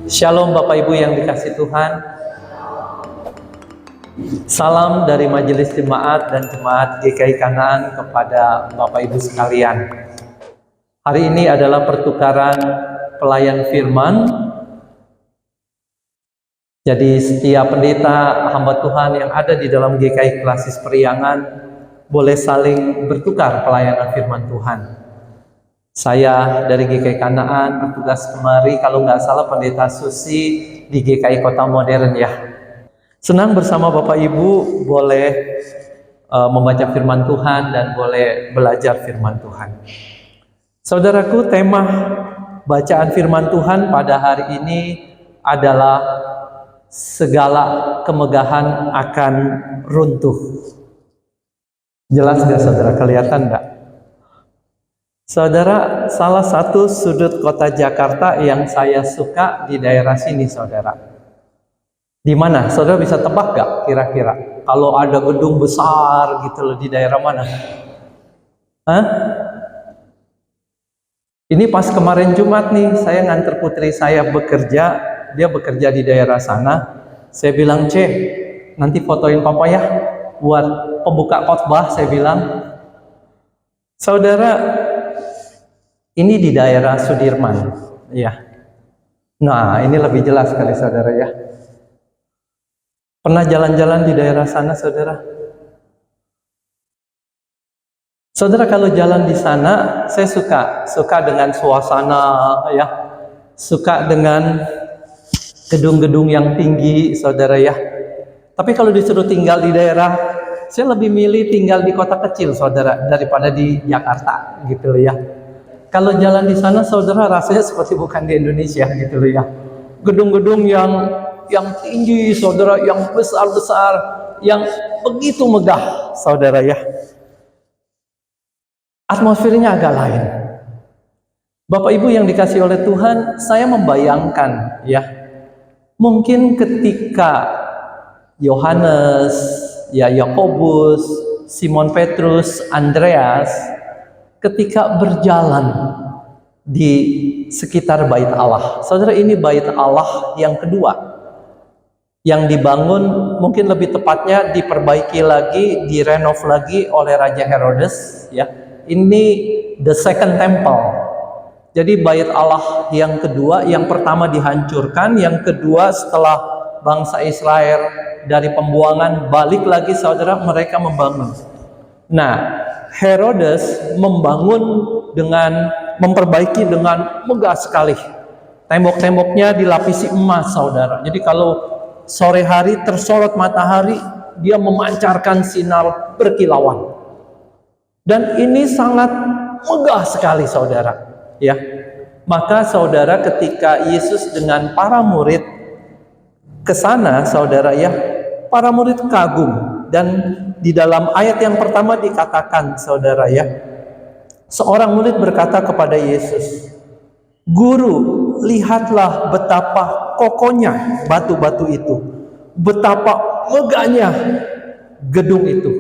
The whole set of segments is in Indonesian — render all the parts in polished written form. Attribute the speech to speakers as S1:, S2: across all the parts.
S1: Shalom Bapak Ibu yang dikasih Tuhan. Salam dari Majelis Jemaat dan Jemaat GKI Kanaan kepada Bapak Ibu sekalian. Hari ini adalah pertukaran pelayan firman. Jadi setiap pendeta hamba Tuhan yang ada di dalam GKI Klasis Periangan boleh saling bertukar pelayanan firman Tuhan. Saya dari GKI Kanaan bertugas kemari, kalau nggak salah Pendeta Susi di GKI Kota Modern ya. Senang bersama Bapak Ibu boleh membaca firman Tuhan dan boleh belajar firman Tuhan. Saudaraku, tema bacaan firman Tuhan pada hari ini adalah segala kemegahan akan runtuh. Jelas nggak saudara? Kelihatan nggak? Saudara, salah satu sudut kota Jakarta yang saya suka di daerah sini, saudara. Di mana? Saudara bisa tebak gak kira-kira? Kalau ada gedung besar gitu loh, di daerah mana? Hah? Ini pas kemarin Jumat nih, saya nganter putri saya bekerja, dia bekerja di daerah sana. Saya bilang, nanti fotoin papa ya, buat pembuka khotbah, saya bilang. Saudara, ini di daerah Sudirman, ya. Nah, ini lebih jelas kali saudara ya. Pernah jalan-jalan di daerah sana, saudara? Saudara, kalau jalan di sana, saya suka dengan suasana, ya. Suka dengan gedung-gedung yang tinggi, saudara ya. Tapi kalau disuruh tinggal di daerah, saya lebih milih tinggal di kota kecil, saudara, daripada di Jakarta, gitu ya. Kalau jalan di sana, saudara, rasanya seperti bukan di Indonesia gitu loh ya. Gedung-gedung yang tinggi, saudara, yang besar-besar, yang begitu megah, saudara ya. Atmosfernya agak lain. Bapak Ibu yang dikasih oleh Tuhan, saya membayangkan ya, mungkin ketika Yohanes, Yakobus, Simon Petrus, Andreas ketika berjalan di sekitar bait Allah. Saudara, ini bait Allah yang kedua yang dibangun, mungkin lebih tepatnya diperbaiki lagi, direnov lagi oleh Raja Herodes ya. Ini the second temple. Jadi bait Allah yang kedua, yang pertama dihancurkan, yang kedua setelah bangsa Israel dari pembuangan balik lagi, saudara, mereka membangun. Nah, Herodes memperbaiki dengan megah sekali. Tembok-temboknya dilapisi emas, saudara. Jadi kalau sore hari tersorot matahari, dia memancarkan sinar berkilauan. Dan ini sangat megah sekali, saudara. Ya, maka saudara, ketika Yesus dengan para murid ke sana, saudara ya, para murid kagum. Dan di dalam ayat yang pertama dikatakan, saudara ya, seorang murid berkata kepada Yesus, "Guru, lihatlah betapa kokohnya batu-batu itu, betapa megahnya gedung itu."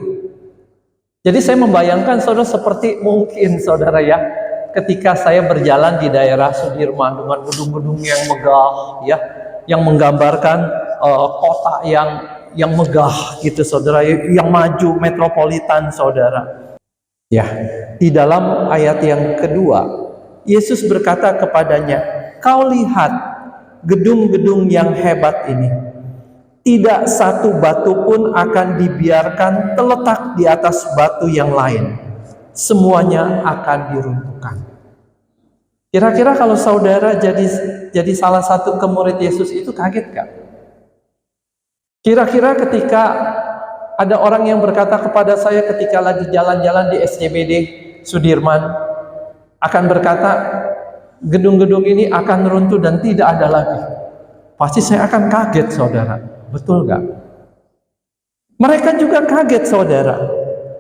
S1: Jadi saya membayangkan, saudara, seperti mungkin saudara ya, ketika saya berjalan di daerah Sudirman dengan gedung-gedung yang megah ya, yang menggambarkan kota yang megah gitu, saudara, yang maju, metropolitan, saudara. Ya, di dalam ayat yang kedua, Yesus berkata kepadanya, "Kau lihat gedung-gedung yang hebat ini. Tidak satu batu pun akan dibiarkan terletak di atas batu yang lain. Semuanya akan diruntuhkan." Kira-kira kalau saudara jadi salah satu murid Yesus itu, kaget gak? Kira-kira ketika ada orang yang berkata kepada saya ketika lagi jalan-jalan di SCBD Sudirman, akan berkata, gedung-gedung ini akan runtuh dan tidak ada lagi. Pasti saya akan kaget, saudara. Betul gak? Mereka juga kaget, saudara.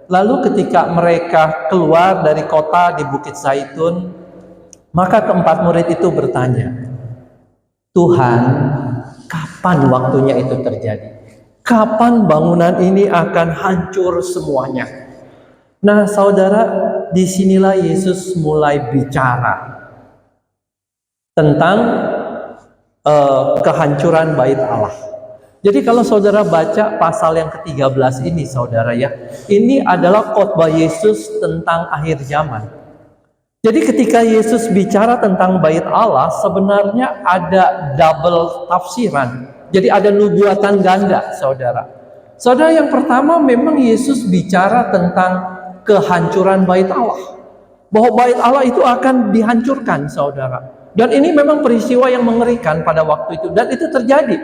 S1: Lalu ketika mereka keluar dari kota di Bukit Zaitun, maka keempat murid itu bertanya, "Tuhan, kapan waktunya itu terjadi? Kapan bangunan ini akan hancur semuanya?" Nah, saudara, disinilah Yesus mulai bicara tentang kehancuran bait Allah. Jadi kalau saudara baca pasal yang ke-13 ini saudara ya, ini adalah khotbah Yesus tentang akhir zaman. Jadi ketika Yesus bicara tentang bait Allah, sebenarnya ada double tafsiran. Jadi ada nubuatan ganda, saudara. Saudara, yang pertama memang Yesus bicara tentang kehancuran bait Allah. Bahwa bait Allah itu akan dihancurkan, saudara. Dan ini memang peristiwa yang mengerikan pada waktu itu. Dan itu terjadi.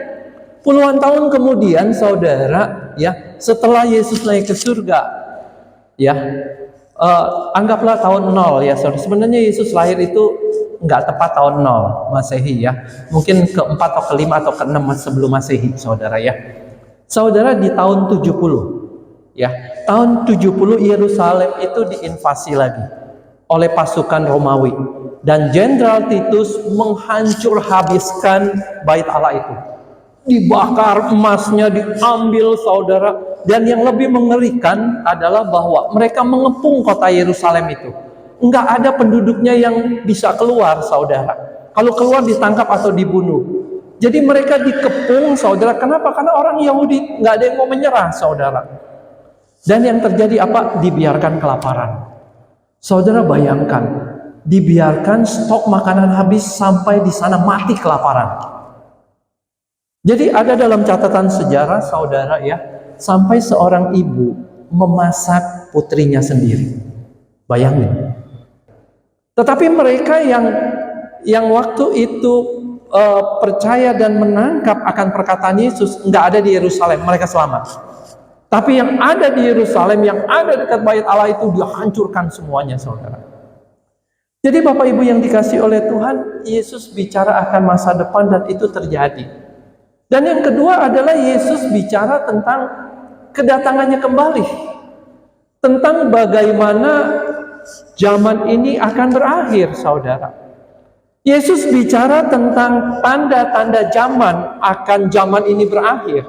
S1: Puluhan tahun kemudian, saudara, ya, setelah Yesus naik ke surga, ya, anggaplah tahun 0 ya saudara. Sebenarnya Yesus lahir itu nggak tepat tahun 0 Masehi ya. Mungkin ke-4 atau ke-5 atau ke-6 sebelum Masehi saudara ya. Saudara, di tahun 70 ya. Tahun 70 Yerusalem itu diinvasi lagi oleh pasukan Romawi. Dan Jenderal Titus menghancur habiskan bait Allah itu. Dibakar, emasnya diambil saudara. Dan yang lebih mengerikan adalah bahwa mereka mengepung kota Yerusalem itu. Enggak ada penduduknya yang bisa keluar saudara. Kalau keluar ditangkap atau dibunuh. Jadi mereka dikepung saudara. Kenapa? Karena orang Yahudi nggak ada yang mau menyerah saudara. Dan yang terjadi apa? Dibiarkan kelaparan. Saudara bayangkan, dibiarkan stok makanan habis sampai di sana mati kelaparan. Jadi ada dalam catatan sejarah saudara ya, sampai seorang ibu memasak putrinya sendiri. Bayangin. Tetapi mereka yang waktu itu percaya dan menangkap akan perkataan Yesus nggak ada di Yerusalem, mereka selamat. Tapi yang ada di Yerusalem, yang ada dekat bait Allah itu dihancurkan semuanya saudara. Jadi Bapak Ibu yang dikasih oleh Tuhan, Yesus bicara akan masa depan dan itu terjadi. Dan yang kedua adalah Yesus bicara tentang kedatangannya kembali. Tentang bagaimana zaman ini akan berakhir, saudara. Yesus bicara tentang tanda-tanda zaman ini berakhir.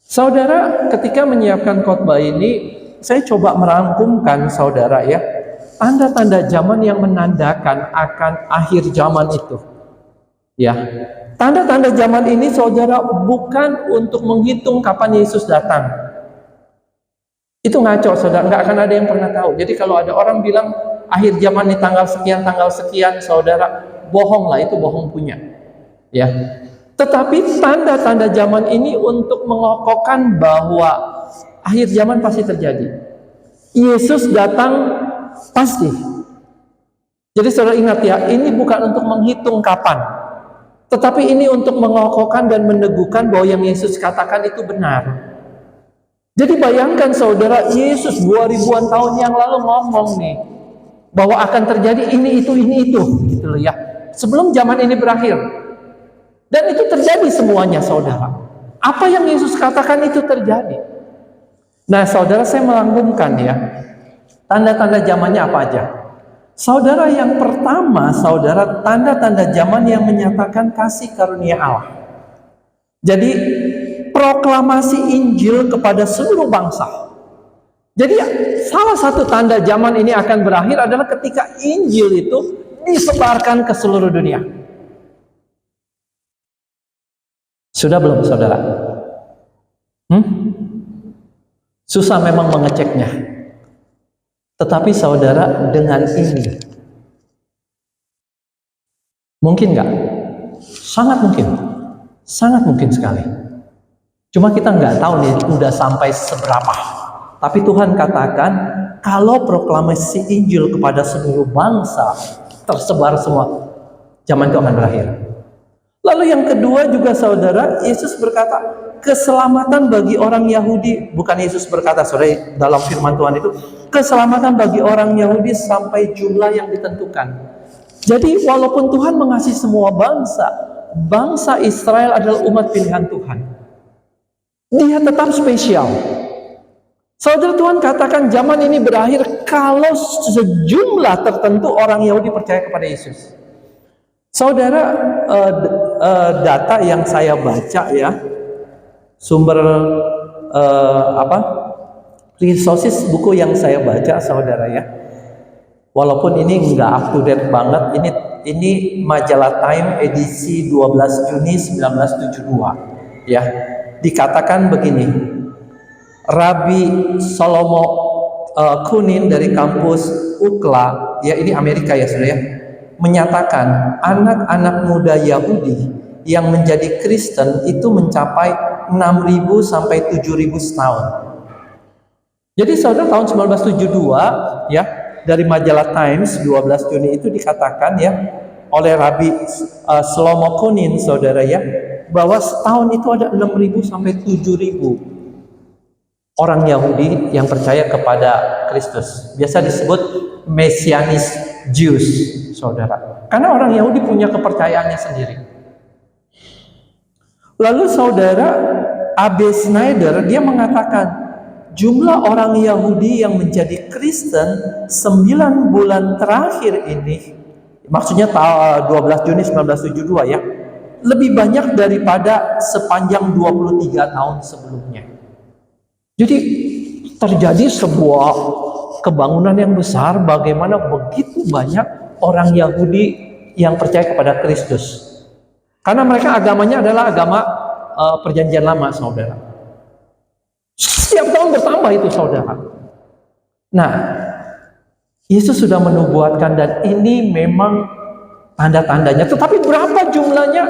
S1: Saudara, ketika menyiapkan khotbah ini, saya coba merangkumkan, saudara ya, tanda-tanda zaman yang menandakan akan akhir zaman itu. Ya. Tanda-tanda zaman ini saudara bukan untuk menghitung kapan Yesus datang. Itu ngaco saudara, nggak akan ada yang pernah tahu. Jadi kalau ada orang bilang akhir zaman di tanggal sekian, saudara, bohong lah, itu bohong punya. Ya. Tetapi tanda-tanda zaman ini untuk mengokohkan bahwa akhir zaman pasti terjadi. Yesus datang pasti. Jadi saudara ingat ya, ini bukan untuk menghitung kapan. Tetapi ini untuk mengokohkan dan meneguhkan bahwa yang Yesus katakan itu benar. Jadi bayangkan saudara, Yesus 2000-an tahun yang lalu ngomong nih, bahwa akan terjadi ini itu, gitu loh ya. Sebelum zaman ini berakhir. Dan itu terjadi semuanya saudara. Apa yang Yesus katakan itu terjadi. Nah saudara, saya melambungkan ya, tanda-tanda zamannya apa aja. Saudara, yang pertama, saudara, tanda-tanda zaman yang menyatakan kasih karunia Allah. Jadi, proklamasi Injil kepada seluruh bangsa. Jadi, salah satu tanda zaman ini akan berakhir adalah ketika Injil itu disebarkan ke seluruh dunia. Sudah belum, saudara? Susah memang mengeceknya. Tetapi saudara, dengan ini mungkin nggak? Sangat mungkin sekali. Cuma kita nggak tahu nih udah sampai seberapa. Tapi Tuhan katakan kalau proklamasi Injil kepada seluruh bangsa tersebar semua, zaman itu akan berakhir. Lalu yang kedua juga saudara, Yesus berkata keselamatan bagi orang Yahudi. Bukan Yesus berkata, saudara, dalam firman Tuhan itu keselamatan bagi orang Yahudi sampai jumlah yang ditentukan. Jadi walaupun Tuhan mengasihi semua bangsa, bangsa Israel adalah umat pilihan Tuhan. Dia tetap spesial. Saudara, Tuhan katakan zaman ini berakhir kalau sejumlah tertentu orang Yahudi percaya kepada Yesus. Saudara, data yang saya baca ya, sumber resources buku yang saya baca saudara ya, Walaupun ini nggak up to date banget, ini majalah Time edisi 12 Juni 1972. Ya, dikatakan begini, Rabbi Shlomo Kunin dari kampus UCLA, ya ini Amerika ya saudara ya, menyatakan anak-anak muda Yahudi yang menjadi Kristen itu mencapai 6.000 sampai 7.000 setahun. Jadi saudara, tahun 1972 ya, dari majalah Times 12 Juni itu dikatakan ya oleh Rabbi Shlomo Kunin saudara ya, bahwa setahun itu ada 6.000 sampai 7.000 orang Yahudi yang percaya kepada Kristus. Biasa disebut Messianic Jews saudara, karena orang Yahudi punya kepercayaannya sendiri. Lalu saudara, A.B. Schneider dia mengatakan jumlah orang Yahudi yang menjadi Kristen 9 bulan terakhir ini, maksudnya 12 Juni 1972 ya, lebih banyak daripada sepanjang 23 tahun sebelumnya. Jadi terjadi sebuah kebangunan yang besar, bagaimana begitu banyak orang Yahudi yang percaya kepada Kristus. Karena mereka agamanya adalah agama perjanjian lama saudara. Setiap tahun bertambah itu saudara. Nah, Yesus sudah menubuatkan dan ini memang tanda-tandanya. Tetapi berapa jumlahnya?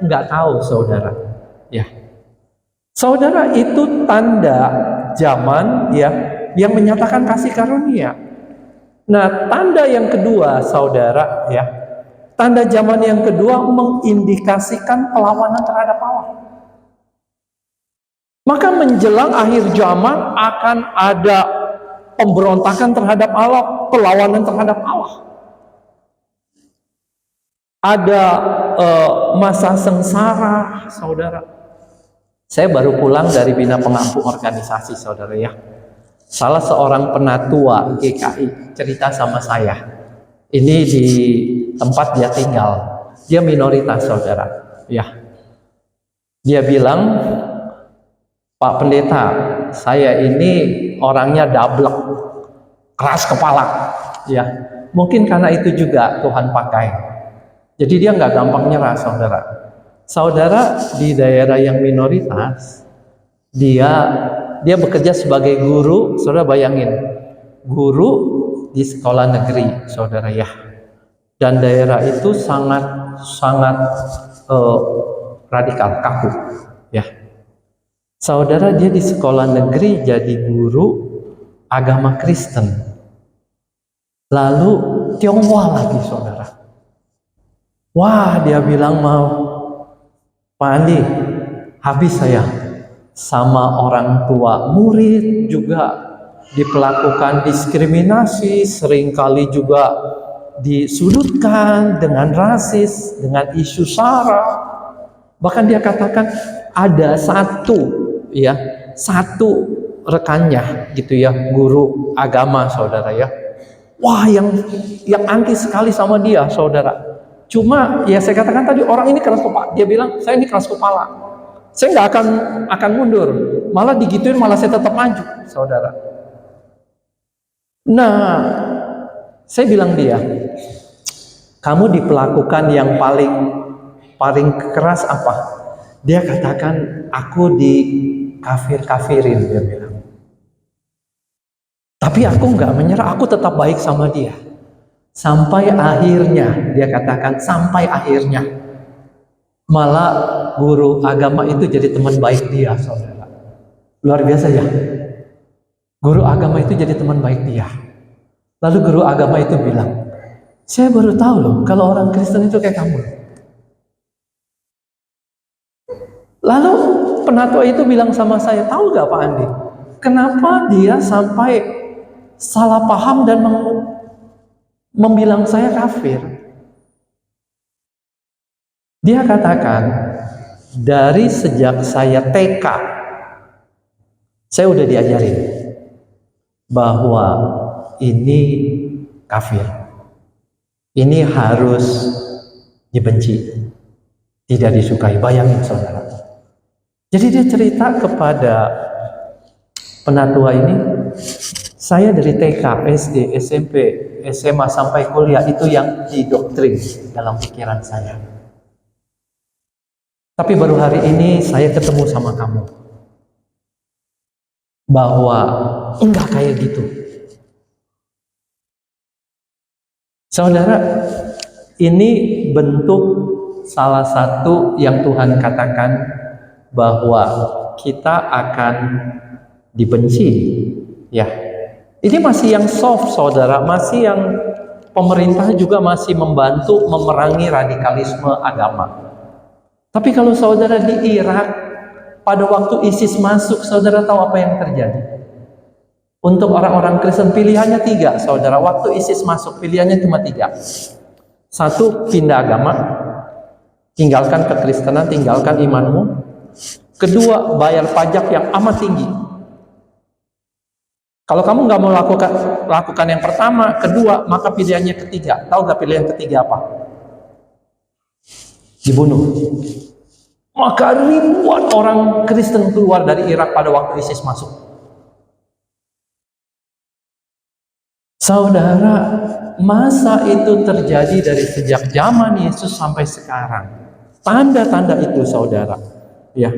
S1: Nggak tahu saudara. Ya, saudara, itu tanda zaman ya yang menyatakan kasih karunia. Nah, tanda yang kedua saudara ya, tanda zaman yang kedua mengindikasikan perlawanan terhadap Allah. Maka menjelang akhir zaman akan ada pemberontakan terhadap Allah, perlawanan terhadap Allah. Ada masa sengsara, saudara. Saya baru pulang dari Bina Pengampu Organisasi, saudara ya. Salah seorang penatua GKI cerita sama saya. Ini di tempat dia tinggal. Dia minoritas, saudara. Ya. Dia bilang, Pak Pendeta, saya ini orangnya dablek, keras kepala, ya. Mungkin karena itu juga Tuhan pakai. Jadi dia nggak gampang nyerah, saudara. Saudara, di daerah yang minoritas, dia bekerja sebagai guru. Saudara bayangin, guru di sekolah negeri, saudara ya. Dan daerah itu sangat radikal, kaku, ya. Saudara, dia di sekolah negeri jadi guru agama Kristen. Lalu Tionghoa lagi, saudara. Wah, dia bilang, mau Pak Andi, habis saya sama orang tua. Murid juga diperlakukan diskriminasi, seringkali juga disudutkan dengan rasis, dengan isu SARA. Bahkan dia katakan ada satu rekannya gitu ya, guru agama, saudara ya. Wah, yang anti sekali sama dia, saudara. Cuma ya saya katakan tadi, orang ini keras kepala. Dia bilang, saya ini keras kepala. Saya nggak akan mundur. Malah digituin, malah saya tetap maju, saudara. Nah, saya bilang dia, kamu diperlakukan yang paling keras apa? Dia katakan, aku dikafir-kafirin, dia bilang. Tapi aku nggak menyerah, aku tetap baik sama dia. Sampai akhirnya, dia katakan sampai akhirnya, malah guru agama itu jadi teman baik dia, saudara. Luar biasa ya. Guru agama itu jadi teman baik dia. Lalu guru agama itu bilang, saya baru tahu loh kalau orang Kristen itu kayak kamu. Lalu penatua itu bilang sama saya, tahu gak Pak Andi, kenapa dia sampai salah paham dan membilang saya kafir? Dia katakan, dari sejak saya TK, saya udah diajarin bahwa ini kafir, ini harus dibenci, tidak disukai. Bayangin, saudara. Jadi dia cerita kepada penatua ini, Saya dari TK, SD, SMP, SMA sampai kuliah itu yang didoktrin dalam pikiran saya. Tapi baru hari ini saya ketemu sama kamu. Bahwa enggak kayak gitu. Saudara, ini bentuk salah satu yang Tuhan katakan bahwa kita akan dibenci. Ya, ini masih yang soft, saudara. Masih yang pemerintah juga masih membantu memerangi radikalisme agama. Tapi kalau saudara di Irak, pada waktu ISIS masuk, saudara tahu apa yang terjadi? Untuk orang-orang Kristen pilihannya 3, saudara. Waktu ISIS masuk pilihannya cuma 3. 1, pindah agama, tinggalkan kekristenan, tinggalkan imanmu. 2, bayar pajak yang amat tinggi. Kalau kamu nggak mau lakukan yang pertama, 2, maka pilihannya 3. Tahu nggak pilihan 3 apa? Dibunuh. Maka ribuan orang Kristen keluar dari Irak pada waktu ISIS masuk. Saudara, masa itu terjadi dari sejak zaman Yesus sampai sekarang. Tanda-tanda itu, saudara. Ya.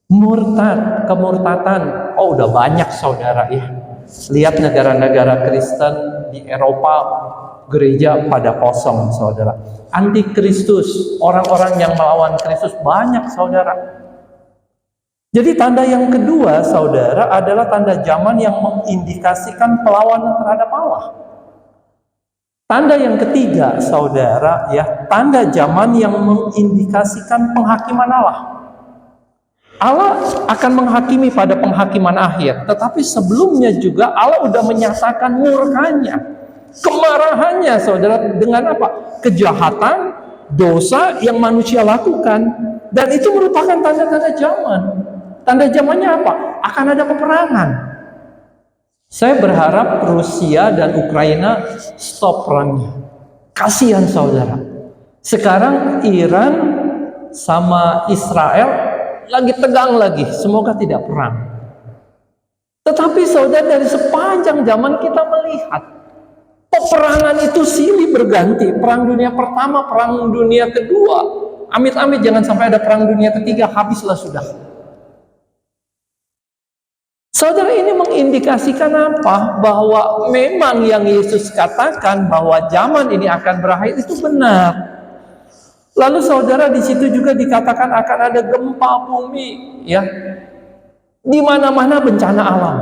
S1: Murtad, kemurtatan. Oh, udah banyak, saudara, ya. Lihat negara-negara Kristen di Eropa, gereja pada kosong, saudara. Antikristus, orang-orang yang melawan Kristus banyak, saudara. Jadi tanda yang kedua, saudara, adalah tanda zaman yang mengindikasikan perlawanan terhadap Allah. Tanda yang ketiga, saudara, ya, tanda zaman yang mengindikasikan penghakiman Allah. Allah akan menghakimi pada penghakiman akhir, tetapi sebelumnya juga Allah sudah menyatakan murkanya, kemarahannya, saudara, dengan apa? Kejahatan, dosa yang manusia lakukan, dan itu merupakan tanda-tanda zaman. Tanda zamannya apa? Akan ada peperangan. Saya berharap Rusia dan Ukraina stop perangnya. Kasihan, saudara. Sekarang Iran sama Israel lagi tegang lagi, semoga tidak perang. Tetapi saudara, dari sepanjang zaman kita melihat peperangan itu silih berganti. Perang dunia pertama, perang dunia kedua. Amit-amit jangan sampai ada perang dunia ketiga, habislah sudah. Saudara, ini mengindikasikan apa? Bahwa memang yang Yesus katakan bahwa zaman ini akan berakhir itu benar. Lalu saudara, di situ juga dikatakan akan ada gempa bumi, ya. Di mana-mana bencana alam.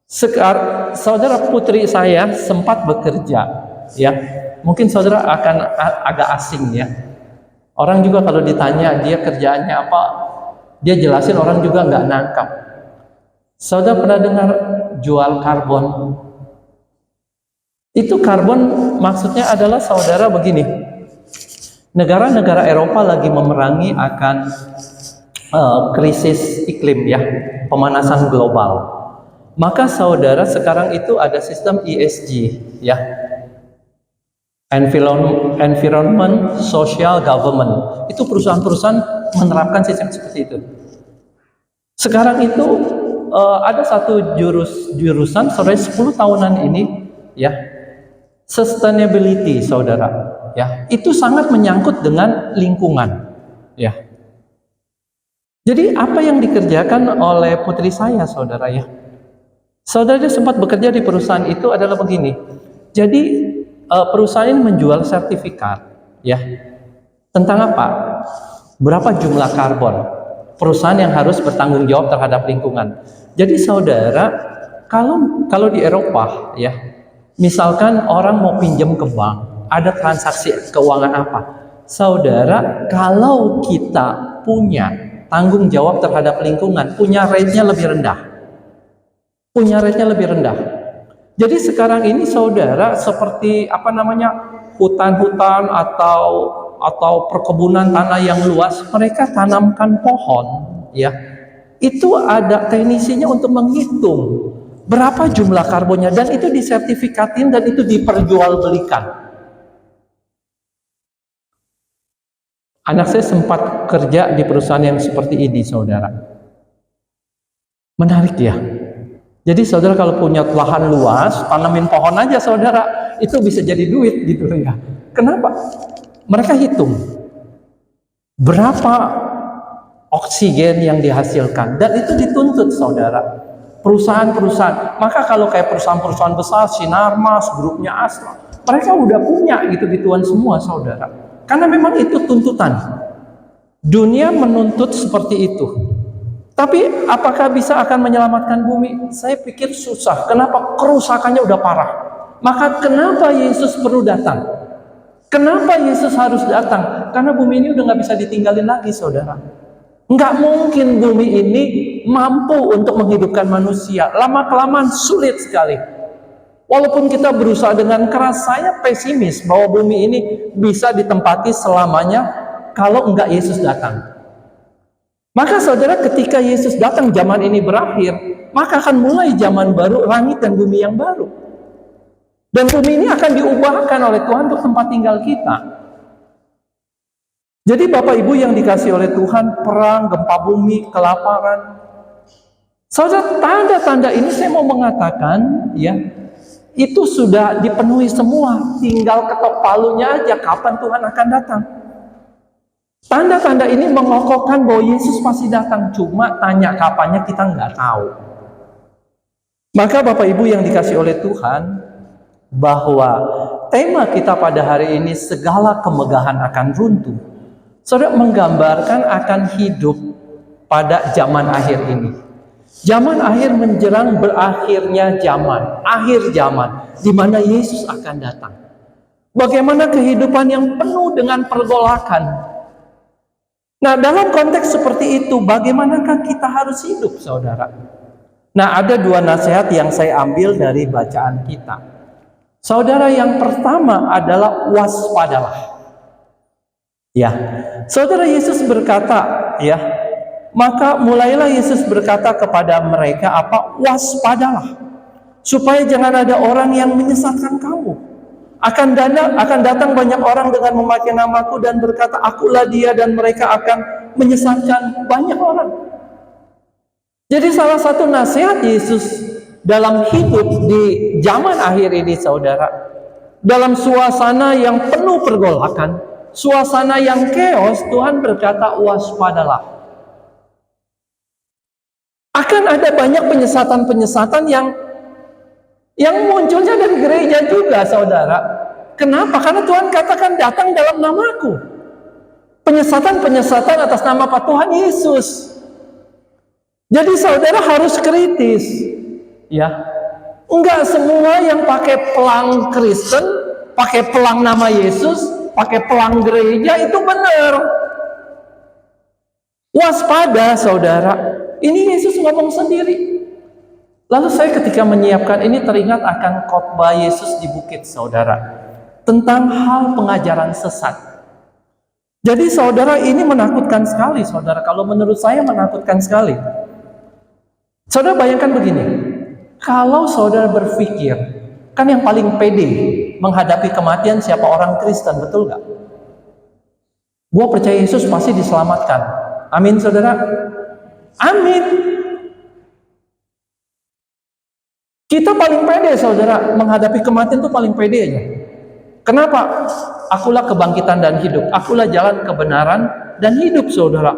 S1: Sekarang saudara, putri saya sempat bekerja, ya. Mungkin saudara akan agak asing, ya. Orang juga kalau ditanya dia kerjaannya apa, dia jelasin, orang juga nggak nangkap. Saudara pernah dengar jual karbon? Itu karbon maksudnya adalah, saudara, begini. Negara-negara Eropa lagi memerangi akan krisis iklim, ya, pemanasan global. Maka saudara, sekarang itu ada sistem ESG, ya, Environment Social Government. Itu perusahaan-perusahaan menerapkan sistem seperti itu. Sekarang itu ada satu jurusan saudara 10 tahunan ini, ya, sustainability, saudara. Ya, itu sangat menyangkut dengan lingkungan, ya. Jadi apa yang dikerjakan oleh putri saya, saudara, ya, saudara, dia sempat bekerja di perusahaan itu adalah begini. Jadi perusahaan ini menjual sertifikat, ya, tentang apa? Berapa jumlah karbon perusahaan yang harus bertanggung jawab terhadap lingkungan. Jadi saudara, kalau di Eropa, ya, misalkan orang mau pinjam ke bank, ada transaksi keuangan apa? Saudara, kalau kita punya tanggung jawab terhadap lingkungan, punya rate-nya lebih rendah. Punya rate-nya lebih rendah. Jadi sekarang ini, saudara, seperti apa namanya, hutan-hutan atau perkebunan tanah yang luas, mereka tanamkan pohon, ya. Itu ada teknisinya untuk menghitung berapa jumlah karbonnya, dan itu disertifikatin dan itu diperjualbelikan. Anak saya sempat kerja di perusahaan yang seperti ini, saudara. Menarik, ya. Jadi saudara kalau punya lahan luas, tanamin pohon aja saudara, itu bisa jadi duit gitu ya. Kenapa? Mereka hitung berapa oksigen yang dihasilkan, dan itu dituntut saudara. Perusahaan-perusahaan, maka kalau kayak perusahaan-perusahaan besar, Sinarmas, grupnya Astra, mereka udah punya gitu-gituan semua saudara. Karena memang itu tuntutan. Dunia menuntut seperti itu. Tapi apakah bisa akan menyelamatkan bumi? Saya pikir susah. Kenapa? Kerusakannya udah parah. Maka kenapa Yesus perlu datang? Kenapa Yesus harus datang? Karena bumi ini udah nggak bisa ditinggalin lagi saudara. Nggak mungkin bumi ini mampu untuk menghidupkan manusia. Lama-kelamaan sulit sekali. Walaupun kita berusaha dengan keras, saya pesimis bahwa bumi ini bisa ditempati selamanya kalau enggak Yesus datang. Maka saudara, ketika Yesus datang, zaman ini berakhir, maka akan mulai zaman baru, langit dan bumi yang baru. Dan bumi ini akan diubahkan oleh Tuhan untuk tempat tinggal kita. Jadi Bapak Ibu yang dikasih oleh Tuhan, perang, gempa bumi, kelaparan. Saudara, tanda-tanda ini saya mau mengatakan, ya, itu sudah dipenuhi semua. Tinggal ketok palunya aja kapan Tuhan akan datang. Tanda-tanda ini mengokohkan bahwa Yesus pasti datang. Cuma tanya kapannya kita nggak tahu. Maka Bapak Ibu yang dikasih oleh Tuhan, bahwa tema kita pada hari ini, segala kemegahan akan runtuh. Saudara, menggambarkan akan hidup pada zaman akhir ini. Zaman akhir menjelang berakhirnya zaman, akhir zaman, di mana Yesus akan datang. Bagaimana kehidupan yang penuh dengan pergolakan. Nah, dalam konteks seperti itu, bagaimanakah kita harus hidup, saudara? Nah, ada dua nasihat yang saya ambil dari bacaan kita. Saudara, yang pertama adalah waspadalah. Ya, saudara, Yesus berkata, ya, maka mulailah Yesus berkata kepada mereka apa? Waspadalah, supaya jangan ada orang yang menyesatkan kamu. Akan datang banyak orang dengan memakai namaku dan berkata, akulah dia, dan mereka akan menyesatkan banyak orang. Jadi salah satu nasihat Yesus dalam hidup di zaman akhir ini, saudara, dalam suasana yang penuh pergolakan, suasana yang chaos, Tuhan berkata waspadalah. Akan ada banyak penyesatan-penyesatan yang munculnya dari gereja juga, saudara. Kenapa? Karena Tuhan katakan datang dalam namaku. Penyesatan-penyesatan atas nama apa? Tuhan Yesus. Jadi saudara harus kritis. Ya, enggak semua yang pakai pelang Kristen, pakai pelang nama Yesus, pakai pelang gereja itu benar. Waspada, saudara. Ini Yesus ngomong sendiri. Lalu saya ketika menyiapkan ini teringat akan khotbah Yesus di bukit, saudara, tentang hal pengajaran sesat. Jadi saudara, ini menakutkan sekali, saudara. Kalau menurut saya menakutkan sekali. Saudara bayangkan begini, kalau saudara berpikir, kan yang paling pede menghadapi kematian siapa? Orang Kristen, betul gak? Gua percaya Yesus pasti diselamatkan. Amin, saudara. Amin. Kita paling pede, saudara, menghadapi kematian itu paling pede aja. Kenapa? Akulah kebangkitan dan hidup. Akulah jalan kebenaran dan hidup, saudara.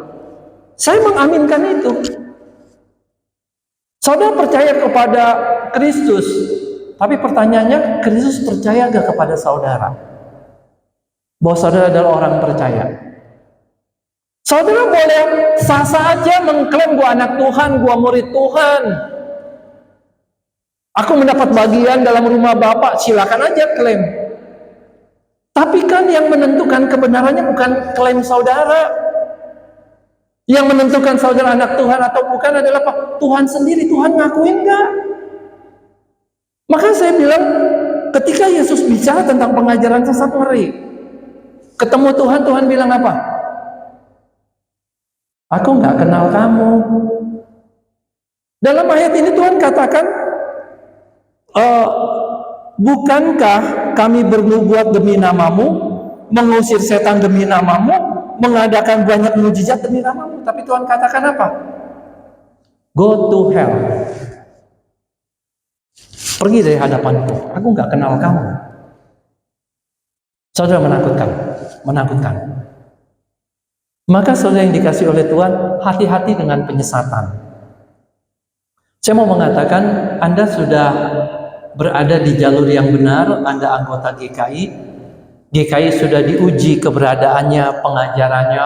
S1: Saya mengaminkan itu. Saudara percaya kepada Kristus, tapi pertanyaannya, Kristus percaya gak kepada saudara? Bahwa saudara adalah orang percaya. Saudara boleh sah-sah aja mengklaim gua anak Tuhan, gua murid Tuhan. Aku mendapat bagian dalam rumah Bapak, silakan aja klaim. Tapi kan yang menentukan kebenarannya bukan klaim saudara. Yang menentukan saudara anak Tuhan atau bukan adalah apa? Tuhan sendiri. Tuhan ngakuin enggak? Maka saya bilang, ketika Yesus bicara tentang pengajaran sesat, ngeri. Ketemu Tuhan, Tuhan bilang apa? Aku nggak kenal kamu. Dalam ayat ini Tuhan katakan, bukankah kami bernubuat demi namamu, mengusir setan demi namamu, mengadakan banyak mujizat demi namamu? Tapi Tuhan katakan apa? Go to hell. Pergi dari hadapanku, aku nggak kenal kamu. Saudara, menakutkan, menakutkan. Maka saudara yang dikasih oleh Tuhan, hati-hati dengan penyesatan. Saya mau mengatakan, Anda sudah berada di jalur yang benar, Anda anggota GKI. GKI sudah diuji keberadaannya, pengajarannya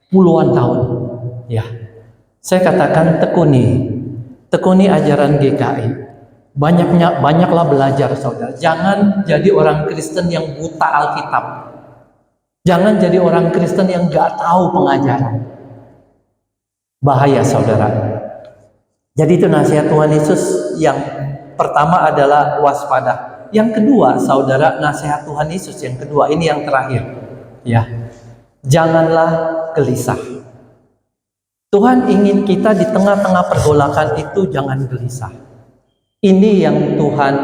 S1: puluhan tahun. Ya, saya katakan tekuni ajaran GKI. Banyaklah belajar, saudara. Jangan jadi orang Kristen yang buta Alkitab. Jangan jadi orang Kristen yang gak tahu pengajaran. Bahaya, saudara. Jadi itu nasihat Tuhan Yesus yang pertama adalah waspada. Yang kedua, saudara, nasihat Tuhan Yesus yang kedua, ini yang terakhir. Ya, janganlah gelisah. Tuhan ingin kita di tengah-tengah pergolakan itu jangan gelisah. Ini yang Tuhan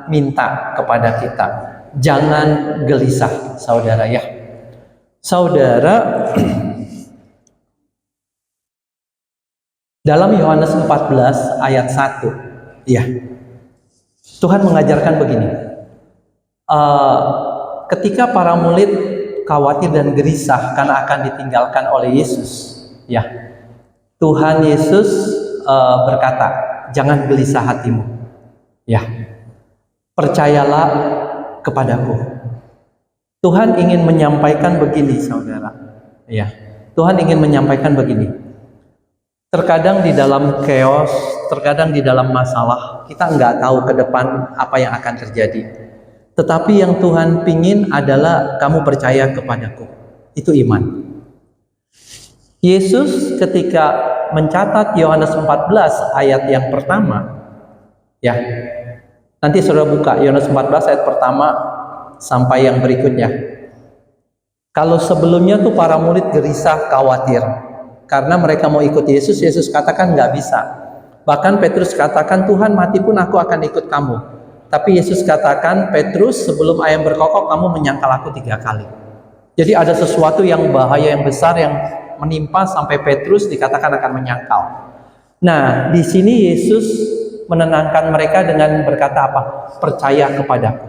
S1: minta kepada kita. Jangan gelisah, saudara ya. Saudara, dalam Yohanes 14 ayat 1, ya, Tuhan mengajarkan begini. Ketika para murid khawatir dan gelisah karena akan ditinggalkan oleh Yesus, ya, Tuhan Yesus berkata, jangan gelisah hatimu. Ya, percayalah kepadaku. Tuhan ingin menyampaikan begini, saudara. Ya, Tuhan ingin menyampaikan begini. Terkadang di dalam chaos, terkadang di dalam masalah, kita nggak tahu ke depan apa yang akan terjadi. Tetapi yang Tuhan pingin adalah kamu percaya kepadaku. Itu iman. Yesus ketika mencatat Yohanes 14 ayat yang pertama, ya, nanti saudara buka Yohanes 14 ayat pertama sampai yang berikutnya. Kalau sebelumnya tuh para murid gelisah, khawatir karena mereka mau ikut Yesus. Yesus katakan nggak bisa. Bahkan Petrus katakan, Tuhan, mati pun aku akan ikut kamu. Tapi Yesus katakan, Petrus, sebelum ayam berkokok kamu menyangkal aku 3 kali. Jadi ada sesuatu yang bahaya yang besar yang menimpa sampai Petrus dikatakan akan menyangkal. Nah, di sini Yesus menenangkan mereka dengan berkata apa? Percaya kepadaku.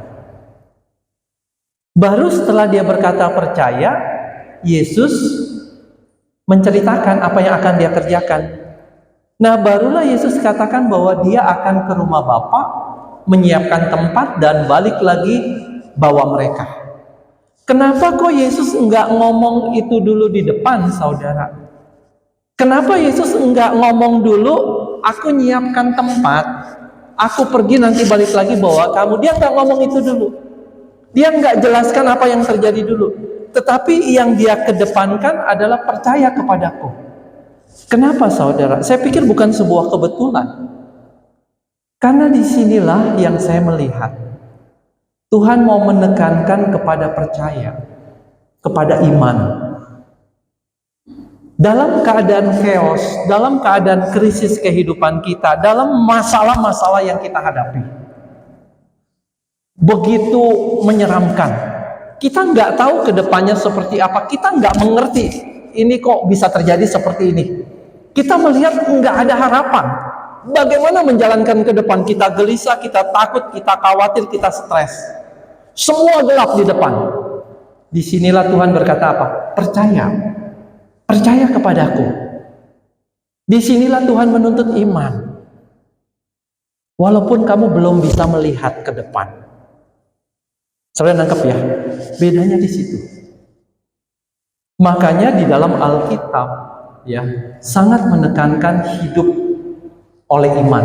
S1: Baru setelah dia berkata percaya, Yesus menceritakan apa yang akan dia kerjakan. Nah, barulah Yesus katakan bahwa dia akan ke rumah Bapa, menyiapkan tempat dan balik lagi bawa mereka. Kenapa kok Yesus enggak ngomong itu dulu di depan, saudara? Kenapa Yesus enggak ngomong dulu, aku nyiapkan tempat, aku pergi nanti balik lagi bawa kamu? Dia enggak ngomong itu dulu. Dia enggak jelaskan apa yang terjadi dulu. Tetapi yang dia kedepankan adalah percaya kepadaku. Kenapa, saudara? Saya pikir bukan sebuah kebetulan. Karena disinilah yang saya melihat Tuhan mau menekankan kepada percaya, kepada iman. Dalam keadaan chaos, dalam keadaan krisis kehidupan kita, dalam masalah-masalah yang kita hadapi, begitu menyeramkan. Kita nggak tahu ke depannya seperti apa, kita nggak mengerti ini kok bisa terjadi seperti ini. Kita melihat nggak ada harapan. Bagaimana menjalankan ke depan? Kita gelisah, kita takut, kita khawatir, kita stres. Semua gelap di depan. Disinilah Tuhan berkata apa? Percaya. Percaya kepadaku. Disinilah Tuhan menuntut iman. Walaupun kamu belum bisa melihat ke depan. Saudara nangkep ya? Bedanya di situ. Makanya di dalam Alkitab ya sangat menekankan hidup oleh iman.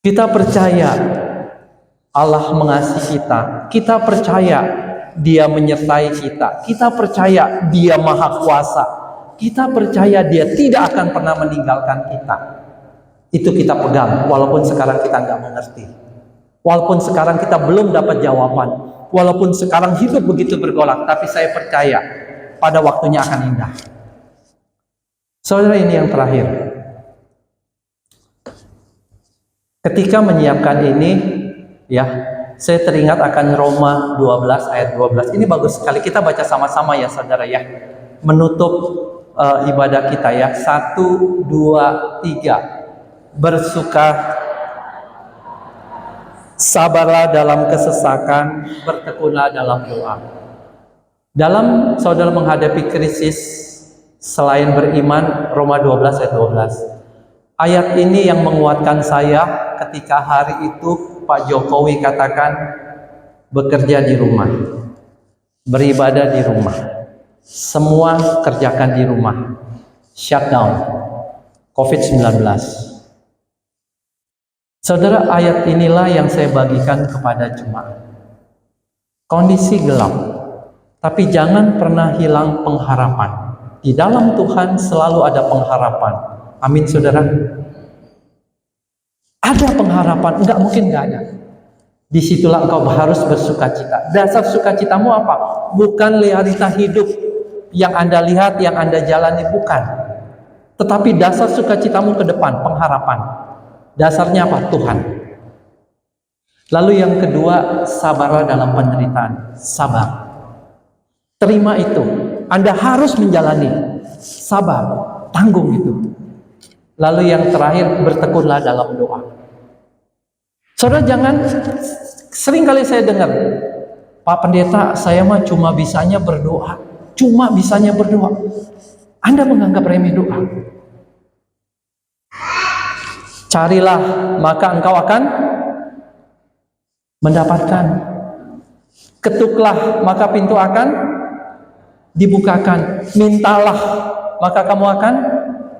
S1: Kita percaya Allah mengasihi kita. Kita percaya Dia menyertai kita. Kita percaya Dia Maha Kuasa. Kita percaya Dia tidak akan pernah meninggalkan kita. Itu kita pegang, walaupun sekarang kita nggak mengerti. Walaupun sekarang kita belum dapat jawaban. Walaupun sekarang hidup begitu bergolak, tapi saya percaya pada waktunya akan indah. Saudara, ini yang terakhir. Ketika menyiapkan ini, ya, saya teringat akan Roma 12 ayat 12. Ini bagus sekali, kita baca sama-sama ya saudara ya. Menutup ibadah kita ya. 1, 2, 3. Sabarlah dalam kesesakan, bertekunlah dalam doa. Dalam saudara menghadapi krisis, selain beriman, Roma 12 ayat 12. Ayat ini yang menguatkan saya ketika hari itu Pak Jokowi katakan bekerja di rumah, beribadah di rumah, semua kerjakan di rumah, shutdown, COVID-19. Saudara, ayat inilah yang saya bagikan kepada jemaat. Kondisi gelap, tapi jangan pernah hilang pengharapan. Di dalam Tuhan selalu ada pengharapan. Amin, saudara. Ada pengharapan, enggak mungkin enggak ada. Disitulah engkau harus bersukacita. Dasar sukacitamu apa? Bukan realita hidup yang Anda lihat, yang Anda jalani, bukan. Tetapi dasar sukacitamu ke depan, pengharapan. Dasarnya apa? Tuhan. Lalu yang kedua, sabarlah dalam penderitaan. Sabar. Terima itu. Anda harus menjalani. Sabar. Tanggung itu. Lalu yang terakhir, bertekunlah dalam doa. Saudara, jangan, sering kali saya dengar, Pak Pendeta, saya mah cuma bisanya berdoa. Cuma bisanya berdoa. Anda menganggap remeh doa. Carilah, maka engkau akan mendapatkan. Ketuklah, maka pintu akan dibukakan. Mintalah, maka kamu akan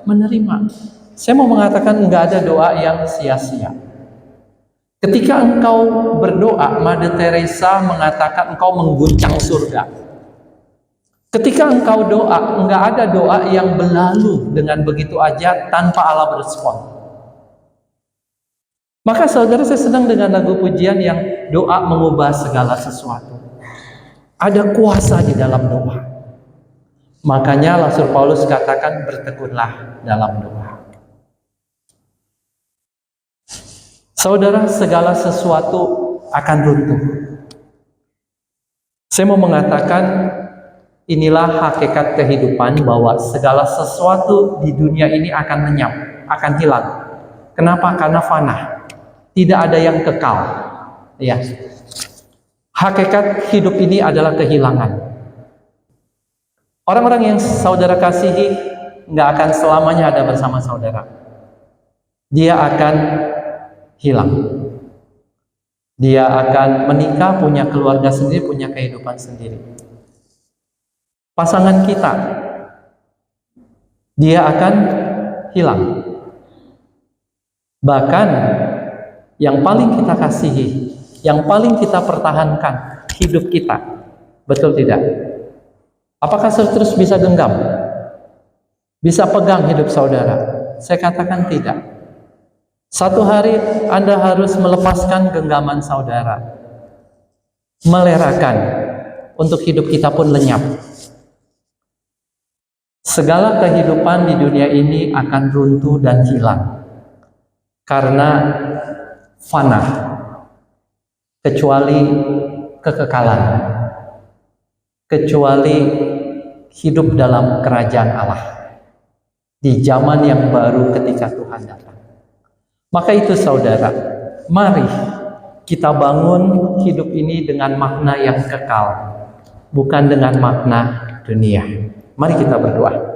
S1: menerima. Saya mau mengatakan enggak ada doa yang sia-sia. Ketika engkau berdoa, Mother Teresa mengatakan engkau mengguncang surga. Ketika engkau doa, enggak ada doa yang berlalu dengan begitu aja tanpa Allah berespon. Maka saudara, saya senang dengan lagu pujian yang doa mengubah segala sesuatu. Ada kuasa di dalam doa. Makanya Rasul Paulus katakan bertekunlah dalam doa. Saudara, segala sesuatu akan runtuh. Saya mau mengatakan inilah hakikat kehidupan, bahwa segala sesuatu di dunia ini akan lenyap, akan hilang. Kenapa? Karena fana. Tidak ada yang kekal. Ya. Hakikat hidup ini adalah kehilangan. Orang-orang yang saudara kasihi nggak akan selamanya ada bersama saudara. Dia akan hilang. Dia akan menikah, punya keluarga sendiri, punya kehidupan sendiri. Pasangan kita, dia akan hilang. Bahkan yang paling kita kasihi, yang paling kita pertahankan, hidup kita. Betul tidak? Apakah terus bisa genggam? Bisa pegang hidup saudara? Saya katakan tidak. Satu hari Anda harus melepaskan genggaman saudara. Melerakan. Untuk hidup kita pun lenyap. Segala kehidupan di dunia ini akan runtuh dan hilang. Karena fana, kecuali kekekalan, kecuali hidup dalam kerajaan Allah di zaman yang baru ketika Tuhan datang. Maka itu saudara, mari kita bangun hidup ini dengan makna yang kekal, bukan dengan makna dunia. Mari kita berdoa.